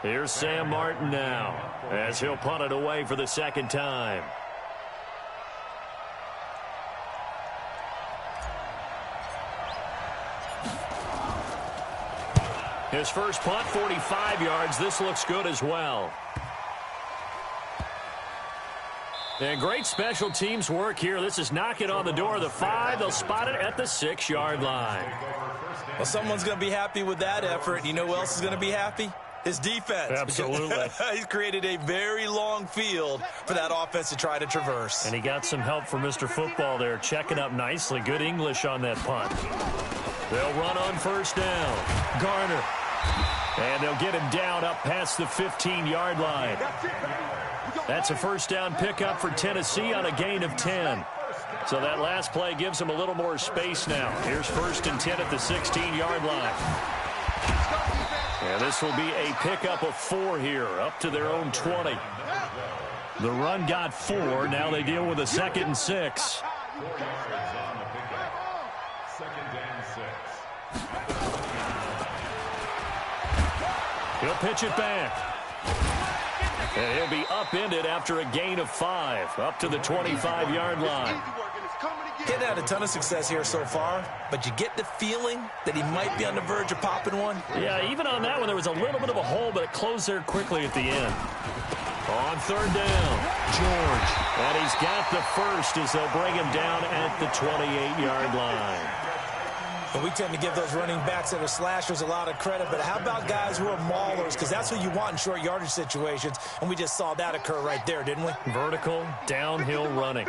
Here's Sam Martin now as he'll punt it away for the second time. His first punt, 45 yards. This looks good as well. And great special teams work here. This is knocking on the door of the 5. They'll spot it at the 6-yard line. Well, someone's going to be happy with that effort. You know who else is going to be happy? His defense. Absolutely. He's created a very long field for that offense to try to traverse. And he got some help from Mr. Football there, checking up nicely. Good English on that punt. They'll run on first down. Garner. And they'll get him down up past the 15-yard line. That's a first down pickup for Tennessee on a gain of 10. So that last play gives them a little more space now. Here's 1st and 10 at the 16-yard line. And this will be a pickup of 4 here, up to their own 20. The run got 4. Now they deal with a 2nd and 6. He'll pitch it back. And he'll be upended after a gain of 5, up to the 25-yard line. Getting had a ton of success here so far, but you get the feeling that he might be on the verge of popping one. Yeah, even on that one, there was a little bit of a hole, but it closed there quickly at the end. On 3rd down, George. And he's got the first as they'll bring him down at the 28-yard line. And we tend to give those running backs that are slashers a lot of credit, but how about guys who are maulers? Because that's what you want in short yardage situations, and we just saw that occur right there, didn't we? Vertical, downhill running.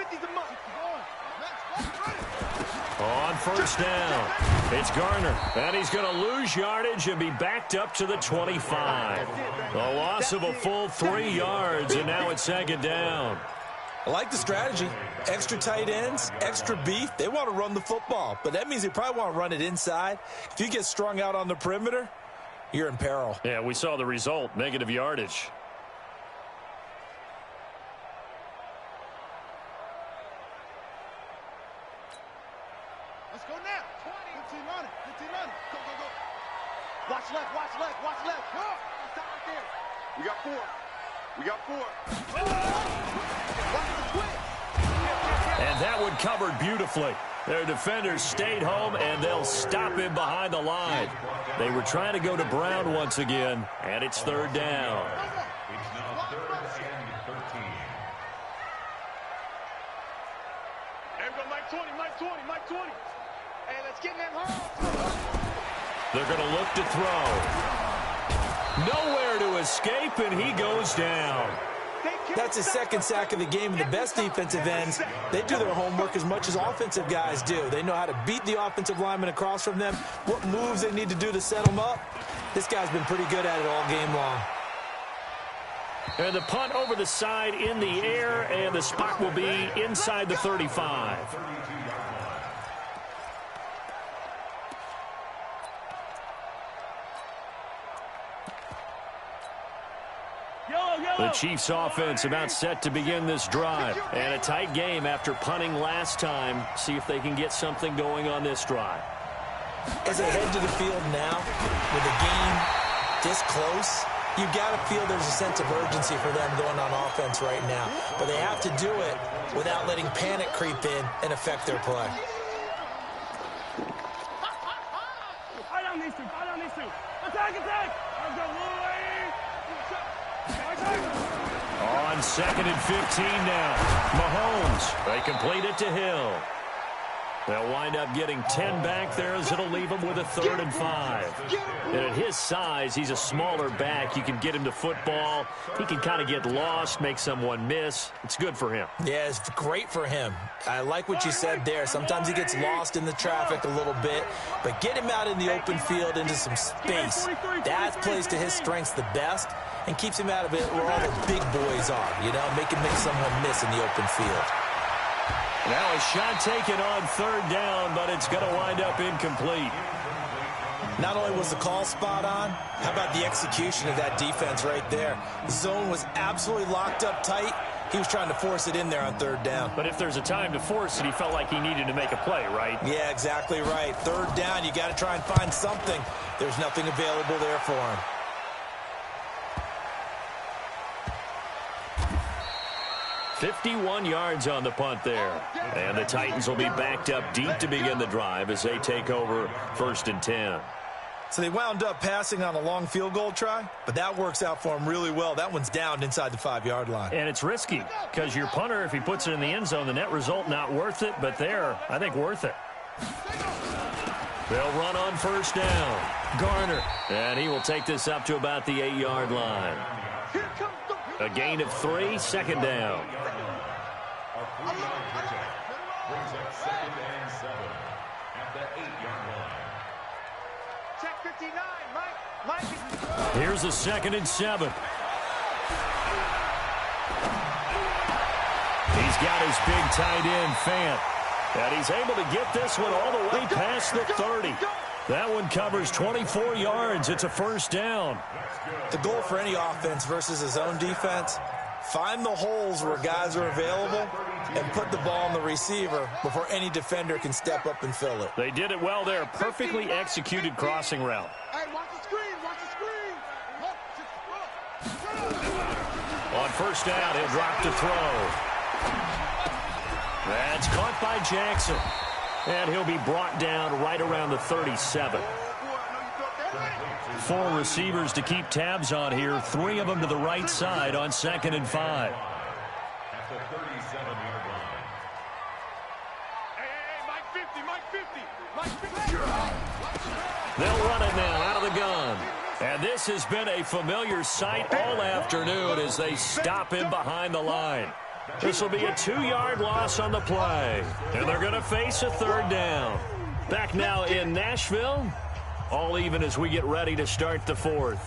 On 1st down, it's Garner, and he's going to lose yardage and be backed up to the 25. A loss of a full 3 yards, and now it's 2nd down. I like the strategy. Extra tight ends, extra beef. They want to run the football, but that means they probably want to run it inside. If you get strung out on the perimeter, you're in peril. Yeah, we saw the result, negative yardage. Let's go now. 15 on it. 15 on it. Go, go, go. Watch left, watch left, watch left. Go. Stop right there. We got 4. We got 4. Watch the twist. And that one covered beautifully. Their defenders stayed home, and they'll stop him behind the line. They were trying to go to Brown once again, and it's 3rd down. It's now 3rd and 13. There we go, Mike 20, Mike 20, Mike 20. Hey, let's get in that hole. They're going to look to throw. Nowhere to escape, and he goes down. That's his 2nd sack of the game, and the best defensive ends, they do their homework as much as offensive guys do. They know how to beat the offensive lineman across from them, what moves they need to do to set them up. This guy's been pretty good at it all game long. And the punt over the side in the air, and the spot will be inside the 35. The Chiefs offense about set to begin this drive. And a tight game after punting last time. See if they can get something going on this drive. As they head to the field now, with the game this close, you've got to feel there's a sense of urgency for them going on offense right now. But they have to do it without letting panic creep in and affect their play. On 2nd and 15 now. Mahomes. They complete it to Hill. They'll wind up getting 10 back there as it'll leave him with a 3rd and 5. And at his size, he's a smaller back. You can get him to football. He can kind of get lost, make someone miss. It's good for him. Yeah, it's great for him. I like what you said there. Sometimes he gets lost in the traffic a little bit, but get him out in the open field into some space. That plays to his strengths the best and keeps him out of it where all the big boys are, you know, make him make someone miss in the open field. Now a shot taken on 3rd down, but it's going to wind up incomplete. Not only was the call spot on, how about the execution of that defense right there? The zone was absolutely locked up tight. He was trying to force it in there on 3rd down. But if there's a time to force it, he felt like he needed to make a play, right? Yeah, exactly right. 3rd down, you got to try and find something. There's nothing available there for him. 51 yards on the punt there. And the Titans will be backed up deep to begin the drive as they take over 1st and 10. So they wound up passing on a long field goal try, but that works out for them really well. That one's down inside the 5-yard line. And it's risky because your punter, if he puts it in the end zone, the net result not worth it, but there, I think worth it. They'll run on 1st down. Garner, and he will take this up to about the 8-yard line. A gain of 3, 2nd down. Brings up 2nd and 7 at the 8-yard line. Check 59, Mike. Here's a 2nd and 7. He's got his big tight end, Fant. And he's able to get this one all the way past the 30. That one covers 24 yards. It's a 1st down. The goal for any offense versus his own defense, find the holes where guys are available and put the ball on the receiver before any defender can step up and fill it. They did it well there. Perfectly executed crossing route. Hey, watch the screen, watch the screen. On 1st down, he'll drop to throw. That's caught by Jackson. And he'll be brought down right around the 37. 4 receivers to keep tabs on here. 3 of them to the right side on 2nd and 5. At the 37-yard line. Hey, Mike 50, Mike 50, Mike 50. They'll run it now out of the gun. And this has been a familiar sight all afternoon as they stop him behind the line. This will be a 2-yard loss on the play. And they're going to face a 3rd down. Back now in Nashville. All even as we get ready to start the 4th.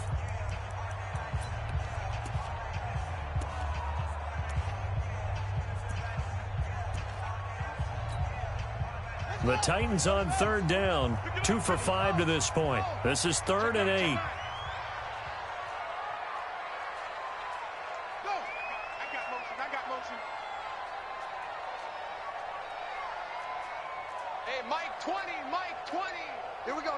The Titans on 3rd down. 2 for 5 to this point. This is 3rd and 8. I got motion. Hey, Mike 20. Here we go.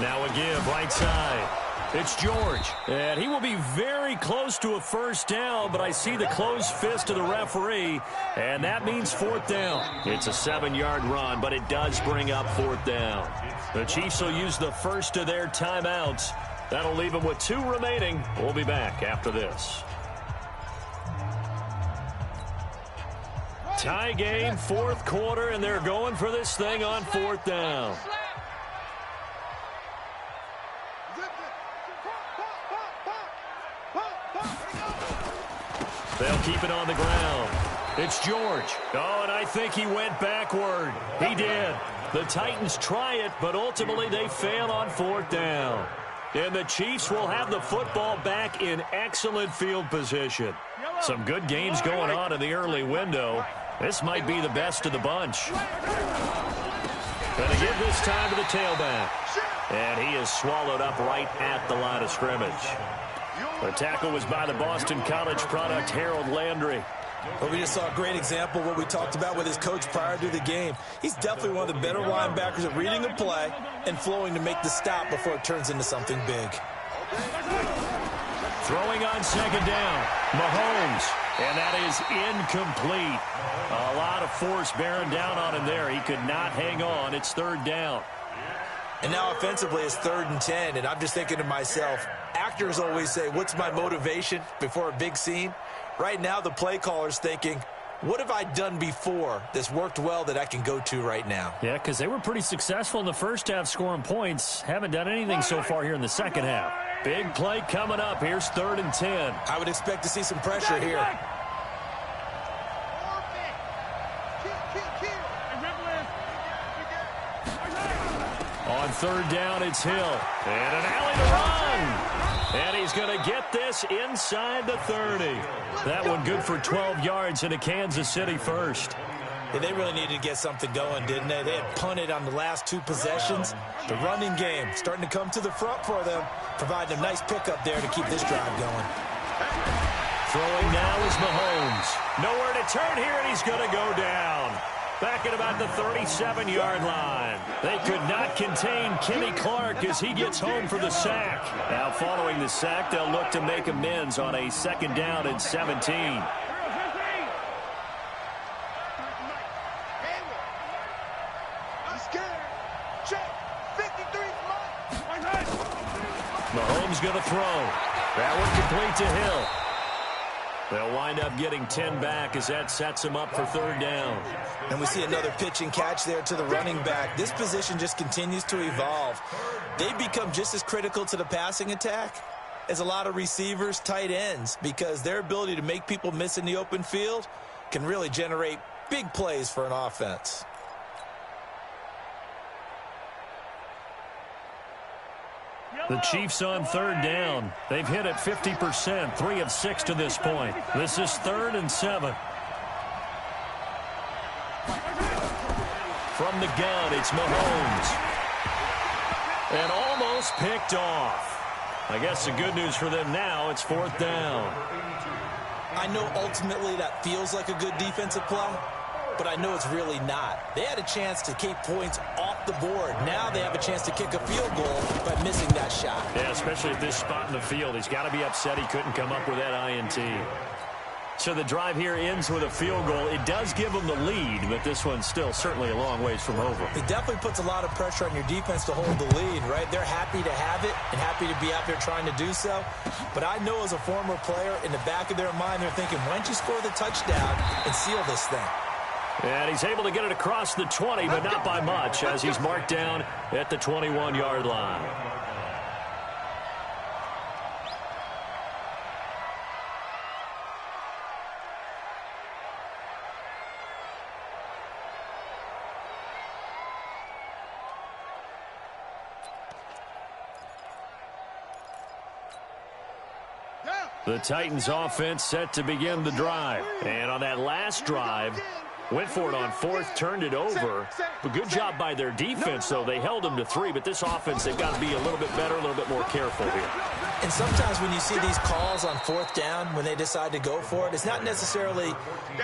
Now a give right side. It's George. And he will be very close to a 1st down, but I see the closed fist of the referee, and that means 4th down. It's a 7-yard run, but it does bring up 4th down. The Chiefs will use the first of their timeouts. That'll leave them with 2 remaining. We'll be back after this. Tie game, 4th quarter, and they're going for this thing on 4th down. They'll keep it on the ground. It's George. Oh, and I think he went backward. He did. The Titans try it, but ultimately they fail on 4th down. And the Chiefs will have the football back in excellent field position. Some good games going on in the early window. This might be the best of the bunch. Going to give this time to the tailback. And he is swallowed up right at the line of scrimmage. The tackle was by the Boston College product, Harold Landry. Well, we just saw a great example of what we talked about with his coach prior to the game. He's definitely one of the better linebackers at reading a play and flowing to make the stop before it turns into something big. Throwing on 2nd down, Mahomes, and that is incomplete. A lot of force bearing down on him there. He could not hang on. It's 3rd down. And now offensively it's 3rd and 10, and I'm just thinking to myself, actors always say, what's my motivation before a big scene? Right now the play caller's thinking, what have I done before that's worked well that I can go to right now? Yeah, because they were pretty successful in the first half scoring points. Haven't done anything so far here in the second half. Big play coming up. Here's 3rd and 10. I would expect to see some pressure here. On 3rd down, it's Hill. And an alley to run. And he's going to get this inside the 30. That one good for 12 yards into Kansas City first. Yeah, they really needed to get something going, didn't they? They had punted on the last 2 possessions. The running game starting to come to the front for them, providing a nice pickup there to keep this drive going. Throwing now is Mahomes. Nowhere to turn here, and he's going to go down. Back at about the 37-yard line. They could not contain Kenny Clark as he gets home for the sack. Now following the sack, they'll look to make amends on a 2nd down and 17. Mahomes going to throw. That one complete to Hill. They'll wind up getting 10 back as that sets them up for 3rd down. And we see another pitch and catch there to the running back. This position just continues to evolve. They become just as critical to the passing attack as a lot of receivers, tight ends, because their ability to make people miss in the open field can really generate big plays for an offense. The Chiefs on 3rd down. They've hit it 50%, 3 of 6 to this point. This is 3rd and 7. From the gun, it's Mahomes. And almost picked off. I guess the good news for them now, it's 4th down. I know ultimately that feels like a good defensive play, but I know it's really not. They had a chance to keep points off the board. Now they have a chance to kick a field goal by missing that shot. Yeah, especially at this spot in the field. He's got to be upset he couldn't come up with that INT. So the drive here ends with a field goal. It does give them the lead, but this one's still certainly a long ways from over. It definitely puts a lot of pressure on your defense to hold the lead, right? They're happy to have it and happy to be out there trying to do so. But I know as a former player, in the back of their mind, they're thinking, why don't you score the touchdown and seal this thing? And he's able to get it across the 20, but not by much, as he's marked down at the 21-yard line. The Titans offense set to begin the drive. And on that last drive, went for it on 4th, turned it over. But good job by their defense, though. They held them to 3, but this offense, they've got to be a little bit better, a little bit more careful here. And sometimes when you see these calls on 4th down, when they decide to go for it, it's not necessarily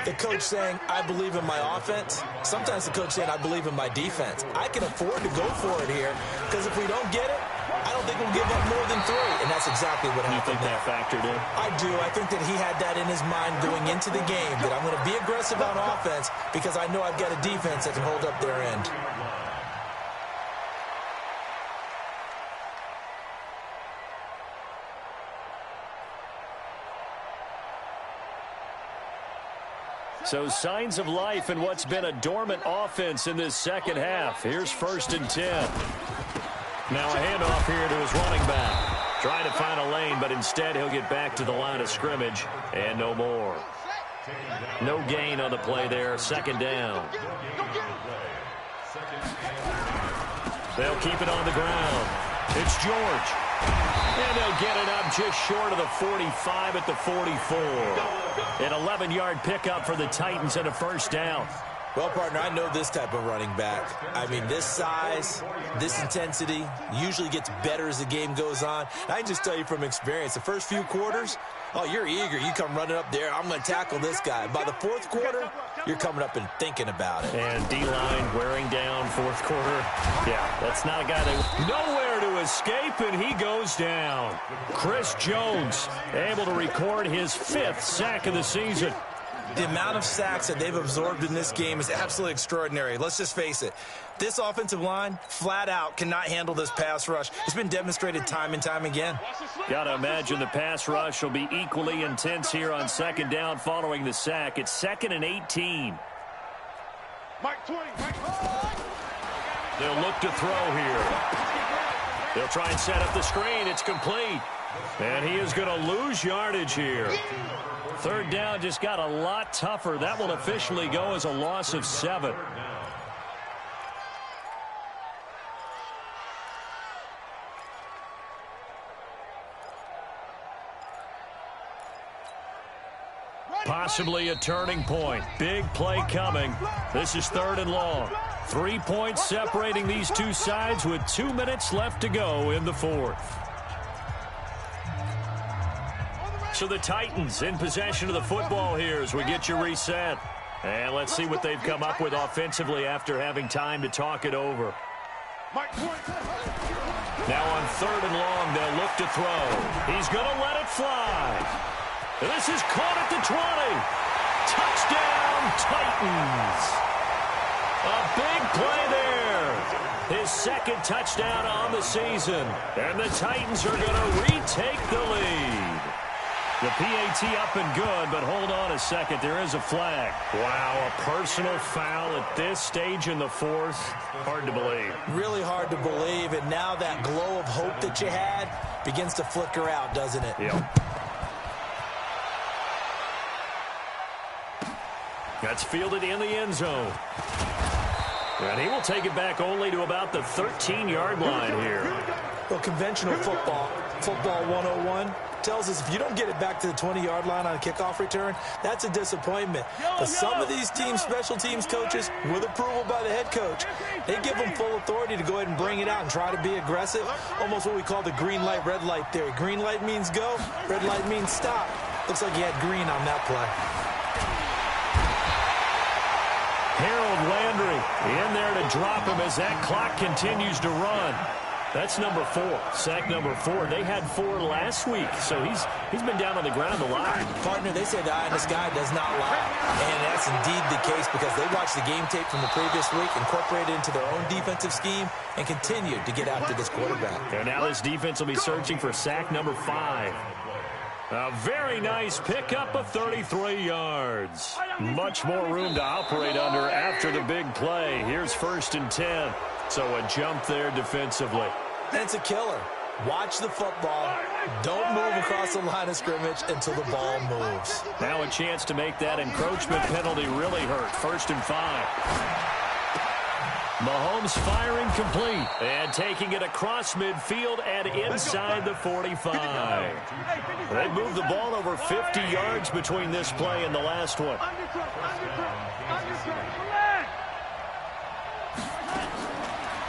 the coach saying, I believe in my offense. Sometimes the coach saying, I believe in my defense. I can afford to go for it here, because if we don't get it, I don't think we'll give up more than 3, and that's exactly what happened. You think that factored in? I do. I think that he had that in his mind going into the game, that I'm going to be aggressive on offense because I know I've got a defense that can hold up their end. So signs of life in what's been a dormant offense in this second half. Here's 1st and 10. Now a handoff here to his running back. Trying to find a lane, but instead he'll get back to the line of scrimmage and no more. No gain on the play there. 2nd down. They'll keep it on the ground. It's George. And they'll get it up just short of the 45 at the 44. An 11-yard pickup for the Titans and a 1st down. Well, partner, I know this type of running back. I mean, this size, this intensity usually gets better as the game goes on. I can just tell you from experience, the first few quarters, oh, you're eager. You come running up there, I'm going to tackle this guy. By the 4th quarter, you're coming up and thinking about it. And D-line wearing down 4th quarter. Yeah, that's not a guy that nowhere to escape, and he goes down. Chris Jones able to record his 5th sack of the season. The amount of sacks that they've absorbed in this game is absolutely extraordinary. Let's just face it. This offensive line, flat out, cannot handle this pass rush. It's been demonstrated time and time again. Got to imagine the pass rush will be equally intense here on 2nd down following the sack. It's 2nd and 18. Mike 20. They'll look to throw here. They'll try and set up the screen. It's complete. And he is going to lose yardage here. 3rd down just got a lot tougher. That will officially go as a loss of 7. Possibly a turning point. Big play coming. This is 3rd and long. 3 points separating these two sides with 2 minutes left to go in the 4th. So the Titans in possession of the football here as we get you reset. And let's see what they've come up with offensively after having time to talk it over. Now on 3rd and long, they'll look to throw. He's going to let it fly. This is caught at the 20. Touchdown, Titans. A big play there. His 2nd touchdown on the season. And the Titans are going to retake the lead. The PAT up and good, but hold on a second. There is a flag. Wow, a personal foul at this stage in the 4th. Hard to believe. Really hard to believe, and now that glow of hope that you had begins to flicker out, doesn't it? Yep. That's fielded in the end zone. And he will take it back only to about the 13-yard line here. Well, conventional football 101, tells us if you don't get it back to the 20-yard line on a kickoff return, that's a disappointment. But some of these teams, special teams coaches, with approval by the head coach, they give them full authority to go ahead and bring it out and try to be aggressive, almost what we call the green light, red light theory. Green light means go, red light means stop. Looks like he had green on that play. Harold Landry in there to drop him as that clock continues to run. That's number 4, sack number 4. They had 4 last week, so he's been down on the ground a lot. Partner, they say the eye in the sky does not lie. And that's indeed the case because they watched the game tape from the previous week, incorporated it into their own defensive scheme, and continued to get after this quarterback. And now this defense will be searching for sack number 5. A very nice pickup of 33 yards. Much more room to operate under after the big play. Here's 1st and 10. So a jump there defensively. And it's a killer. Watch the football. Don't move across the line of scrimmage until the ball moves. Now a chance to make that encroachment penalty really hurt. 1st and 5. Mahomes firing complete and taking it across midfield and inside the 45. They moved the ball over 50 yards between this play and the last one.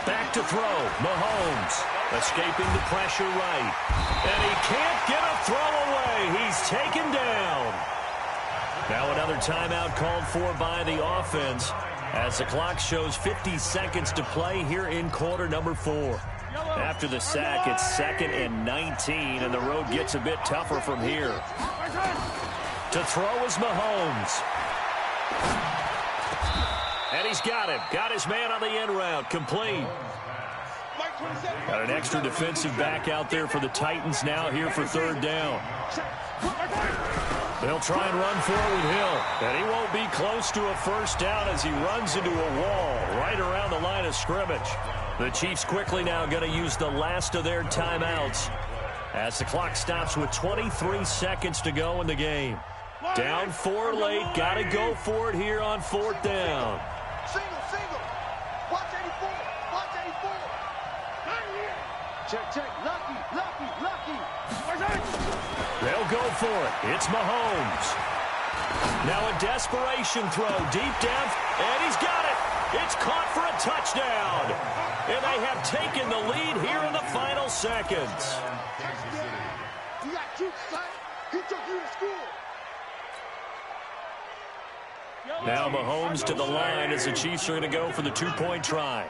Back to throw. Mahomes escaping the pressure right. And he can't get a throw away. He's taken down. Now another timeout called for by the offense as the clock shows 50 seconds to play here in quarter number 4. After the sack, it's 2nd and 19, and the road gets a bit tougher from here. To throw is Mahomes. And he's got him. Got his man on the end route. Complete. Got an extra defensive back out there for the Titans now here for 3rd down. They'll try and run forward Hill. And he won't be close to a 1st down as he runs into a wall right around the line of scrimmage. The Chiefs quickly now going to use the last of their timeouts as the clock stops with 23 seconds to go in the game. Down 4 late. Got to go for it here on 4th down. Single. Watch 84. Watch 84. Check. Lucky. They'll go for it. It's Mahomes. Now a desperation throw deep down, and he's got it. It's caught for a touchdown. And they have taken the lead here in the final seconds. You got juice, son. He took you to school. Now Mahomes to the line as the Chiefs are going to go for the 2-point try.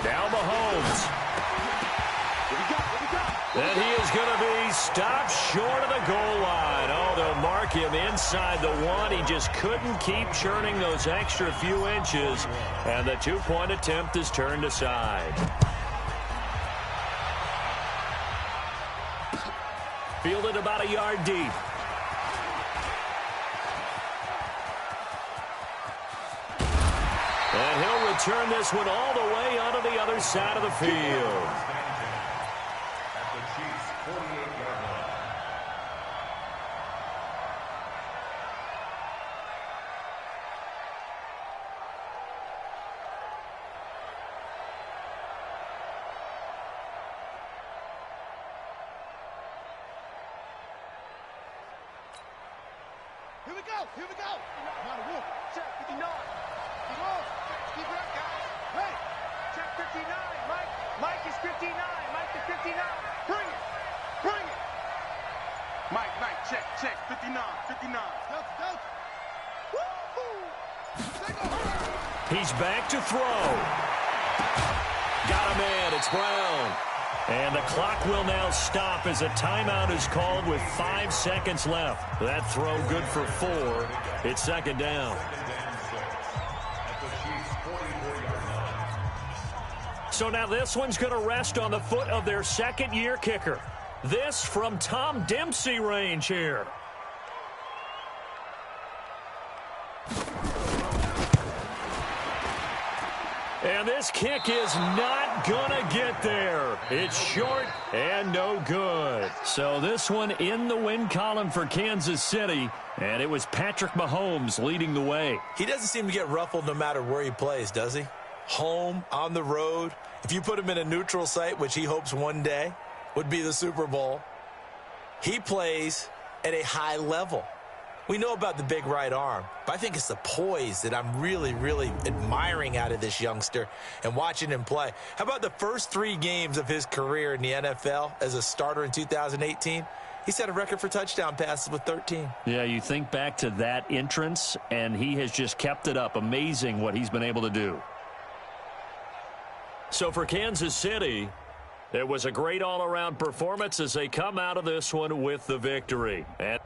Now Mahomes. And he is going to be stopped short of the goal line. Oh, they'll mark him inside the 1. He just couldn't keep churning those extra few inches. And the 2-point attempt is turned aside. Fielded about a yard deep. And he'll return this one all the way onto the other side of the field. Here we go. Not a wolf. Check 59. Keep on. Keep it up, guys. Hey, check 59. Mike is 59. Mike is 59. Nice, check, 59. He's back to throw. Got a man. It's Brown. And the clock will now stop as a timeout is called with 5 seconds left. That throw good for 4. It's second down. So now this one's going to rest on the foot of their second-year kicker. This from Tom Dempsey range here. And this kick is not going to get there. It's short and no good. So this one in the win column for Kansas City, and it was Patrick Mahomes leading the way. He doesn't seem to get ruffled no matter where he plays, does he? Home, on the road. If you put him in a neutral site, which he hopes one day would be the Super Bowl, he plays at a high level. We know about the big right arm, but I think it's the poise that I'm really, really admiring out of this youngster and watching him play. How about the first 3 games of his career in the NFL as a starter in 2018? He set a record for touchdown passes with 13. Yeah, you think back to that entrance, and he has just kept it up. Amazing what he's been able to do. So for Kansas City, it was a great all-around performance as they come out of this one with the victory. And